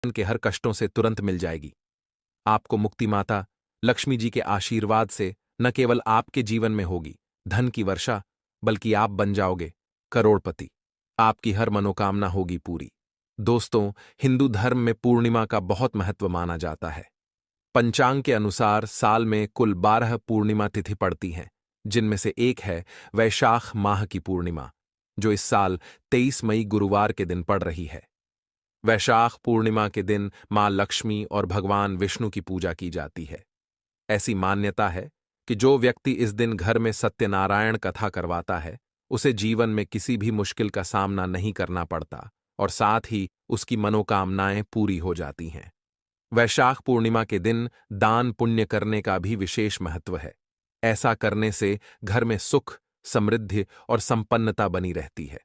के हर कष्टों से तुरंत मिल जाएगी। आपको मुक्ति माता लक्ष्मी जी के आशीर्वाद से न केवल आपके जीवन में होगी धन की वर्षा, बल्कि आप बन जाओगे करोड़पति। आपकी हर मनोकामना होगी पूरी। दोस्तों, हिंदू धर्म में पूर्णिमा का बहुत महत्व माना जाता है। पंचांग के अनुसार साल में कुल 12 पूर्णिमा तिथि पड़ती हैं, जिनमें से एक है वैशाख माह की पूर्णिमा, जो इस साल 23 मई गुरुवार के दिन पड़ रही है। वैशाख पूर्णिमा के दिन मां लक्ष्मी और भगवान विष्णु की पूजा की जाती है। ऐसी मान्यता है कि जो व्यक्ति इस दिन घर में सत्यनारायण कथा करवाता है, उसे जीवन में किसी भी मुश्किल का सामना नहीं करना पड़ता और साथ ही उसकी मनोकामनाएं पूरी हो जाती हैं। वैशाख पूर्णिमा के दिन दान पुण्य करने का भी विशेष महत्व है। ऐसा करने से घर में सुख, समृद्धि और संपन्नता बनी रहती है।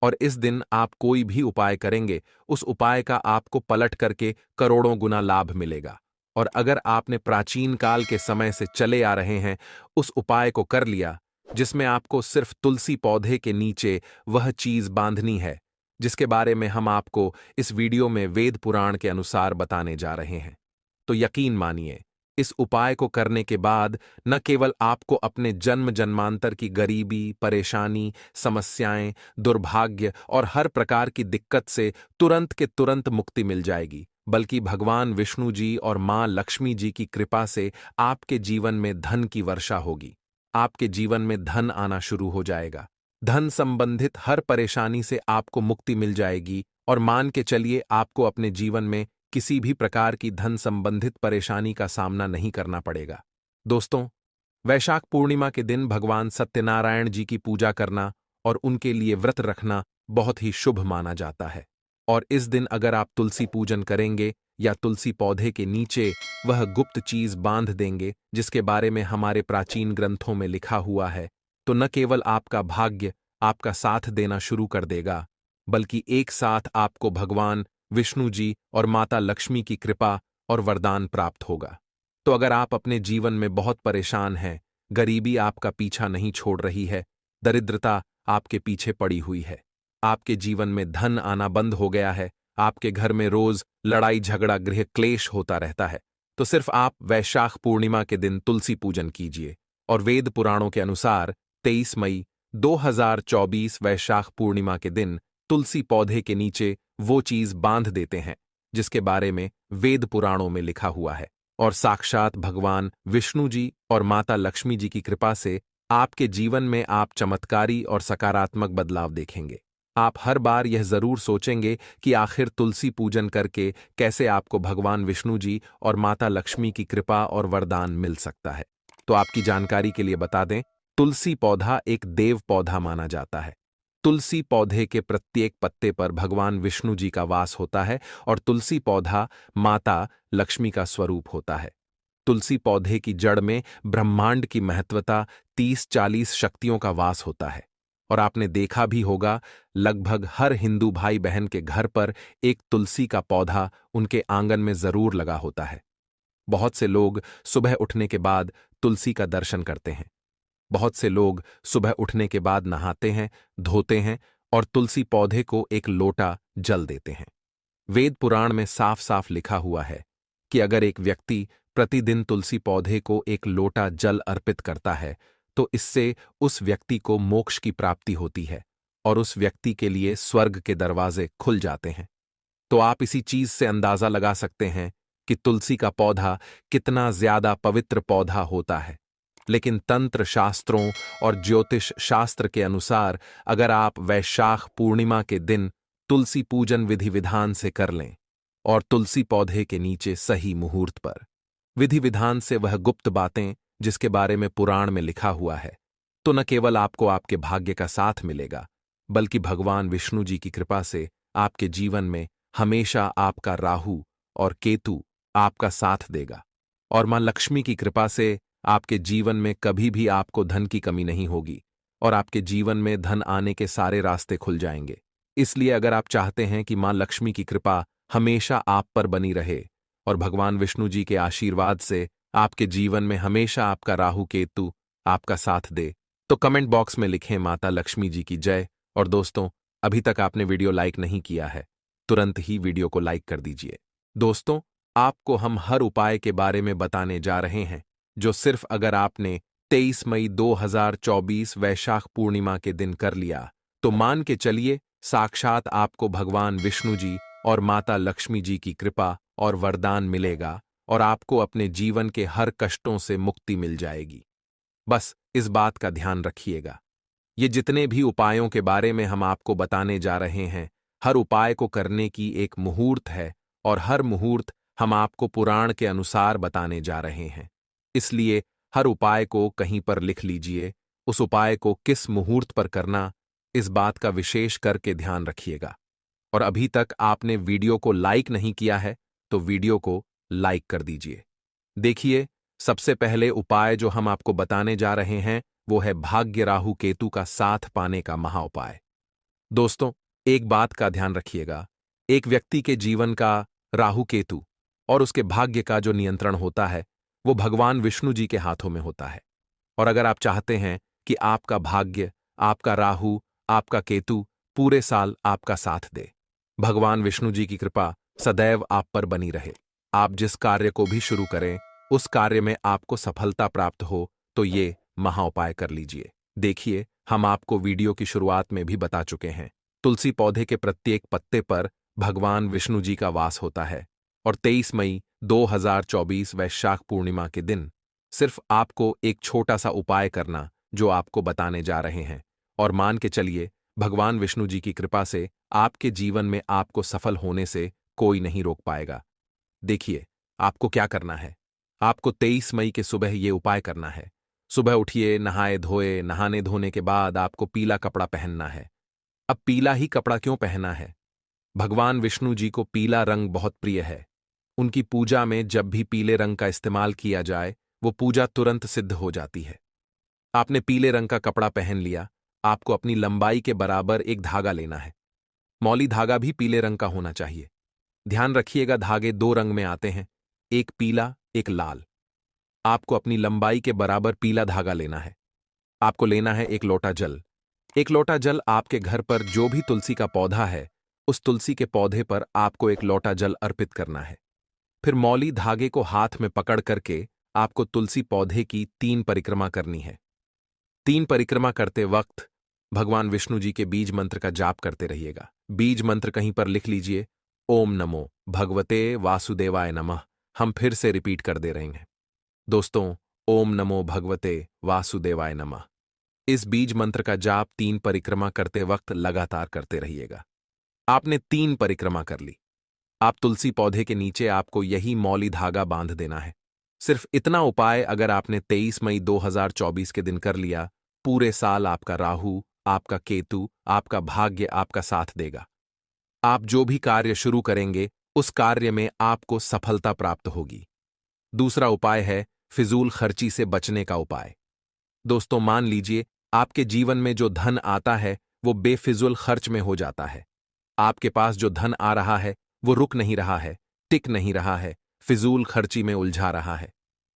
और इस दिन आप कोई भी उपाय करेंगे, उस उपाय का आपको पलट करके करोड़ों गुना लाभ मिलेगा। और अगर आपने प्राचीन काल के समय से चले आ रहे हैं उस उपाय को कर लिया, जिसमें आपको सिर्फ तुलसी पौधे के नीचे वह चीज बांधनी है जिसके बारे में हम आपको इस वीडियो में वेद पुराण के अनुसार बताने जा रहे हैं, तो यकीन मानिए, इस उपाय को करने के बाद न केवल आपको अपने जन्म जन्मांतर की गरीबी, परेशानी, समस्याएं, दुर्भाग्य और हर प्रकार की दिक्कत से तुरंत के तुरंत मुक्ति मिल जाएगी, बल्कि भगवान विष्णु जी और मां लक्ष्मी जी की कृपा से आपके जीवन में धन की वर्षा होगी। आपके जीवन में धन आना शुरू हो जाएगा। धन संबंधित हर परेशानी से आपको मुक्ति मिल जाएगी और मान के चलिए आपको अपने जीवन में किसी भी प्रकार की धन संबंधित परेशानी का सामना नहीं करना पड़ेगा। दोस्तों, वैशाख पूर्णिमा के दिन भगवान सत्यनारायण जी की पूजा करना और उनके लिए व्रत रखना बहुत ही शुभ माना जाता है। और इस दिन अगर आप तुलसी पूजन करेंगे या तुलसी पौधे के नीचे वह गुप्त चीज बांध देंगे जिसके बारे में हमारे प्राचीन ग्रंथों में लिखा हुआ है, तो न केवल आपका भाग्य आपका साथ देना शुरू कर देगा, बल्कि एक साथ आपको भगवान विष्णु जी और माता लक्ष्मी की कृपा और वरदान प्राप्त होगा। तो अगर आप अपने जीवन में बहुत परेशान हैं, गरीबी आपका पीछा नहीं छोड़ रही है, दरिद्रता आपके पीछे पड़ी हुई है, आपके जीवन में धन आना बंद हो गया है, आपके घर में रोज लड़ाई झगड़ा गृह क्लेश होता रहता है, तो सिर्फ आप वैशाख पूर्णिमा के दिन तुलसी पूजन कीजिए। और वेद पुराणों के अनुसार 23 मई 2024 वैशाख पूर्णिमा के दिन तुलसी पौधे के नीचे वो चीज बांध देते हैं जिसके बारे में वेद पुराणों में लिखा हुआ है। और साक्षात भगवान विष्णु जी और माता लक्ष्मी जी की कृपा से आपके जीवन में आप चमत्कारी और सकारात्मक बदलाव देखेंगे। आप हर बार यह जरूर सोचेंगे कि आखिर तुलसी पूजन करके कैसे आपको भगवान विष्णु जी और माता लक्ष्मी की कृपा और वरदान मिल सकता है। तो आपकी जानकारी के लिए बता दें, तुलसी पौधा एक देव पौधा माना जाता है। तुलसी पौधे के प्रत्येक पत्ते पर भगवान विष्णु जी का वास होता है और तुलसी पौधा माता लक्ष्मी का स्वरूप होता है। तुलसी पौधे की जड़ में ब्रह्मांड की महत्वता 30-40 शक्तियों का वास होता है। और आपने देखा भी होगा, लगभग हर हिंदू भाई बहन के घर पर एक तुलसी का पौधा उनके आंगन में जरूर लगा होता है। बहुत से लोग सुबह उठने के बाद तुलसी का दर्शन करते हैं। बहुत से लोग सुबह उठने के बाद नहाते हैं, धोते हैं और तुलसी पौधे को एक लोटा जल देते हैं। वेद पुराण में साफ साफ लिखा हुआ है कि अगर एक व्यक्ति प्रतिदिन तुलसी पौधे को एक लोटा जल अर्पित करता है, तो इससे उस व्यक्ति को मोक्ष की प्राप्ति होती है और उस व्यक्ति के लिए स्वर्ग के दरवाजे खुल जाते हैं। तो आप इसी चीज से अंदाजा लगा सकते हैं कि तुलसी का पौधा कितना ज्यादा पवित्र पौधा होता है। लेकिन तंत्र शास्त्रों और ज्योतिष शास्त्र के अनुसार अगर आप वैशाख पूर्णिमा के दिन तुलसी पूजन विधि विधान से कर लें और तुलसी पौधे के नीचे सही मुहूर्त पर विधि विधान से वह गुप्त बातें जिसके बारे में पुराण में लिखा हुआ है, तो न केवल आपको आपके भाग्य का साथ मिलेगा, बल्कि भगवान विष्णु जी की कृपा से आपके जीवन में हमेशा आपका राहु और केतु आपका साथ देगा। और मां लक्ष्मी की कृपा से आपके जीवन में कभी भी आपको धन की कमी नहीं होगी और आपके जीवन में धन आने के सारे रास्ते खुल जाएंगे। इसलिए अगर आप चाहते हैं कि मां लक्ष्मी की कृपा हमेशा आप पर बनी रहे और भगवान विष्णु जी के आशीर्वाद से आपके जीवन में हमेशा आपका राहु केतु आपका साथ दे, तो कमेंट बॉक्स में लिखें माता लक्ष्मी जी की जय। और दोस्तों, अभी तक आपने वीडियो लाइक नहीं किया है, तुरंत ही वीडियो को लाइक कर दीजिए। दोस्तों, आपको हम हर उपाय के बारे में बताने जा रहे हैं, जो सिर्फ अगर आपने 23 मई 2024 वैशाख पूर्णिमा के दिन कर लिया, तो मान के चलिए साक्षात आपको भगवान विष्णु जी और माता लक्ष्मी जी की कृपा और वरदान मिलेगा और आपको अपने जीवन के हर कष्टों से मुक्ति मिल जाएगी। बस इस बात का ध्यान रखिएगा। ये जितने भी उपायों के बारे में हम आपको बताने जा रहे हैं, हर उपाय को करने की एक मुहूर्त है और हर मुहूर्त हम आपको पुराण के अनुसार बताने जा रहे हैं। इसलिए हर उपाय को कहीं पर लिख लीजिए, उस उपाय को किस मुहूर्त पर करना, इस बात का विशेष करके ध्यान रखिएगा। और अभी तक आपने वीडियो को लाइक नहीं किया है, तो वीडियो को लाइक कर दीजिए। देखिए, सबसे पहले उपाय जो हम आपको बताने जा रहे हैं, वो है भाग्य राहु केतु का साथ पाने का महाउपाय। दोस्तों, एक बात का ध्यान रखिएगा, एक व्यक्ति के जीवन का राहु केतु और उसके भाग्य का जो नियंत्रण होता है, वो भगवान विष्णु जी के हाथों में होता है। और अगर आप चाहते हैं कि आपका भाग्य, आपका राहु, आपका केतु पूरे साल आपका साथ दे, भगवान विष्णु जी की कृपा सदैव आप पर बनी रहे, आप जिस कार्य को भी शुरू करें, उस कार्य में आपको सफलता प्राप्त हो, तो ये महाउपाय कर लीजिए। देखिए, हम आपको वीडियो की शुरुआत में भी बता चुके हैं, तुलसी पौधे के प्रत्येक पत्ते पर भगवान विष्णु जी का वास होता है और 23 मई 2024 वैशाख पूर्णिमा के दिन सिर्फ आपको एक छोटा सा उपाय करना, जो आपको बताने जा रहे हैं, और मान के चलिए भगवान विष्णु जी की कृपा से आपके जीवन में आपको सफल होने से कोई नहीं रोक पाएगा। देखिए, आपको क्या करना है। आपको 23 मई के सुबह ये उपाय करना है। सुबह उठिए, नहाए धोए, नहाने धोने के बाद आपको पीला कपड़ा पहनना है। अब पीला ही कपड़ा क्यों पहना है? भगवान विष्णु जी को पीला रंग बहुत प्रिय है। उनकी पूजा में जब भी पीले रंग का इस्तेमाल किया जाए, वो पूजा तुरंत सिद्ध हो जाती है। आपने पीले रंग का कपड़ा पहन लिया, आपको अपनी लंबाई के बराबर एक धागा लेना है। मौली धागा भी पीले रंग का होना चाहिए। ध्यान रखिएगा, धागे दो रंग में आते हैं, एक पीला, एक लाल। आपको अपनी लंबाई के बराबर पीला धागा लेना है। आपको लेना है एक लोटा जल। एक लोटा जल आपके घर पर जो भी तुलसी का पौधा है, उस तुलसी के पौधे पर आपको एक लोटा जल अर्पित करना है। फिर मौली धागे को हाथ में पकड़ करके आपको तुलसी पौधे की 3 परिक्रमा करनी है। 3 परिक्रमा करते वक्त भगवान विष्णु जी के बीज मंत्र का जाप करते रहिएगा। बीज मंत्र कहीं पर लिख लीजिए, ओम नमो भगवते वासुदेवाय नमः। हम फिर से रिपीट कर दे रहे हैं। दोस्तों, ओम नमो भगवते वासुदेवाय नमः। इस बीज मंत्र का जाप 3 परिक्रमा करते वक्त लगातार करते रहिएगा। आपने 3 परिक्रमा कर ली। आप तुलसी पौधे के नीचे आपको यही मौली धागा बांध देना है। सिर्फ इतना उपाय अगर आपने 23 मई 2024 के दिन कर लिया, पूरे साल आपका राहु, आपका केतु, आपका भाग्य आपका साथ देगा। आप जो भी कार्य शुरू करेंगे, उस कार्य में आपको सफलता प्राप्त होगी। दूसरा उपाय है फिजूल खर्ची से बचने का उपाय। दोस्तों, मान लीजिए आपके जीवन में जो धन आता है, वो बेफिजूल खर्च में हो जाता है। आपके पास जो धन आ रहा है, वो रुक नहीं रहा है, टिक नहीं रहा है, फिजूल खर्ची में उलझा रहा है।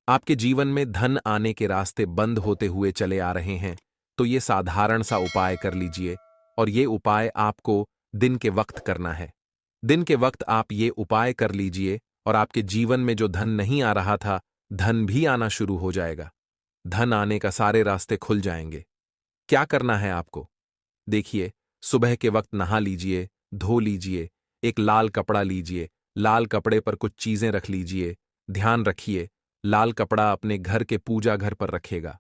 आपके जीवन में धन आने के रास्ते बंद होते हुए चले आ रहे हैं, तो ये साधारण सा उपाय कर लीजिए। और ये उपाय आपको दिन के वक्त करना है। दिन के वक्त आप ये उपाय कर लीजिए और आपके जीवन में जो धन नहीं आ रहा था, धन भी आना शुरू हो जाएगा। धन आने का सारे रास्ते खुल जाएंगे। क्या करना है आपको? देखिए, सुबह के वक्त नहा लीजिए, धो लीजिए, एक लाल कपड़ा लीजिए, लाल कपड़े पर कुछ चीजें रख लीजिए। ध्यान रखिए, लाल कपड़ा अपने घर के पूजा घर पर रखेगा।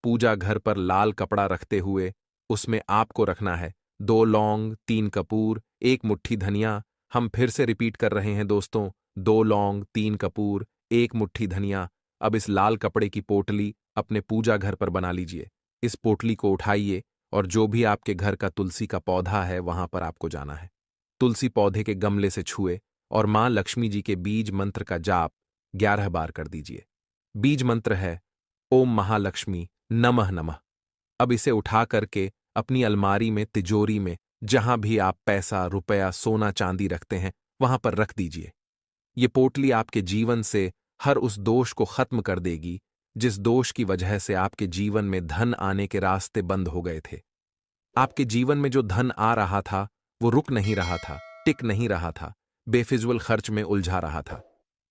पूजा घर पर लाल कपड़ा रखते हुए उसमें आपको रखना है 2 लौंग, 3 कपूर, 1 मुट्ठी धनिया। हम फिर से रिपीट कर रहे हैं दोस्तों, 2 लौंग, 3 कपूर, 1 मुट्ठी धनिया। अब इस लाल कपड़े की पोटली अपने पूजा घर पर बना लीजिए। इस पोटली को उठाइए और जो भी आपके घर का तुलसी का पौधा है, वहां पर आपको जाना है। तुलसी पौधे के गमले से छुए और मां लक्ष्मी जी के बीज मंत्र का जाप 11 बार कर दीजिए। बीज मंत्र है ओम महालक्ष्मी नमः नमः। अब इसे उठा करके अपनी अलमारी में, तिजोरी में, जहां भी आप पैसा, रुपया, सोना चांदी रखते हैं, वहां पर रख दीजिए। ये पोटली आपके जीवन से हर उस दोष को खत्म कर देगी, जिस दोष की वजह से आपके जीवन में धन आने के रास्ते बंद हो गए थे। आपके जीवन में जो धन आ रहा था, वो रुक नहीं रहा था, टिक नहीं रहा था। बेफिजूल खर्च में उलझा रहा था।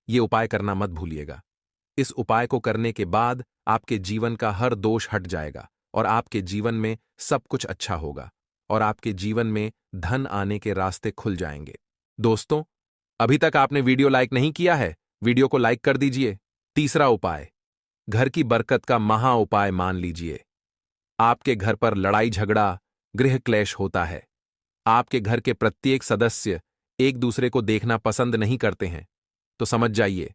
ये उपाय करना मत भूलिएगा। इस उपाय को करने के बाद आपके जीवन का हर दोष हट जाएगा और आपके जीवन में सब कुछ अच्छा होगा और आपके जीवन में धन आने के रास्ते खुल जाएंगे। दोस्तों, अभी तक आपने वीडियो लाइक नहीं किया है, वीडियो को लाइक कर दीजिए। तीसरा उपाय, घर की बरकत का महा उपाय मान लीजिए। आपके घर पर लड़ाई झगड़ा, गृह क्लेश होता है। आपके घर के प्रत्येक सदस्य एक दूसरे को देखना पसंद नहीं करते हैं, तो समझ जाइए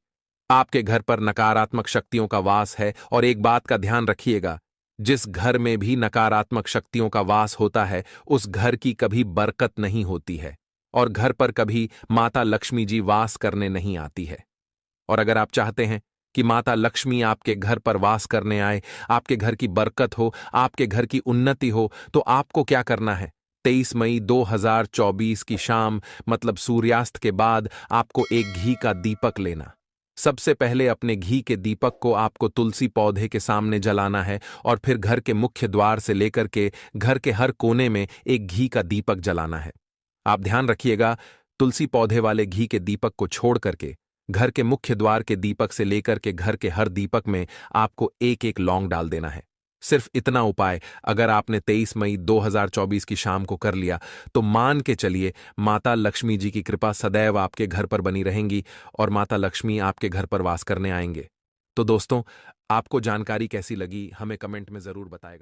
आपके घर पर नकारात्मक शक्तियों का वास है। और एक बात का ध्यान रखिएगा, जिस घर में भी नकारात्मक शक्तियों का वास होता है उस घर की कभी बरकत नहीं होती है और घर पर कभी माता लक्ष्मी जी वास करने नहीं आती है। और अगर आप चाहते हैं कि माता लक्ष्मी आपके घर पर वास करने आए, आपके घर की बरकत हो, आपके घर की उन्नति हो, तो आपको क्या करना है? 23 मई 2024 की शाम मतलब सूर्यास्त के बाद आपको एक घी का दीपक लेना। सबसे पहले अपने घी के दीपक को आपको तुलसी पौधे के सामने जलाना है और फिर घर के मुख्य द्वार से लेकर के घर के हर कोने में एक घी का दीपक जलाना है। आप ध्यान रखिएगा, तुलसी पौधे वाले घी के दीपक को छोड़ करके घर के मुख्य द्वार के दीपक से लेकर के घर के हर दीपक में आपको एक एक लौंग डाल देना है। सिर्फ इतना उपाय अगर आपने 23 मई 2024 की शाम को कर लिया तो मान के चलिए माता लक्ष्मी जी की कृपा सदैव आपके घर पर बनी रहेंगी और माता लक्ष्मी आपके घर पर वास करने आएंगे। तो दोस्तों, आपको जानकारी कैसी लगी हमें कमेंट में जरूर बताएगा।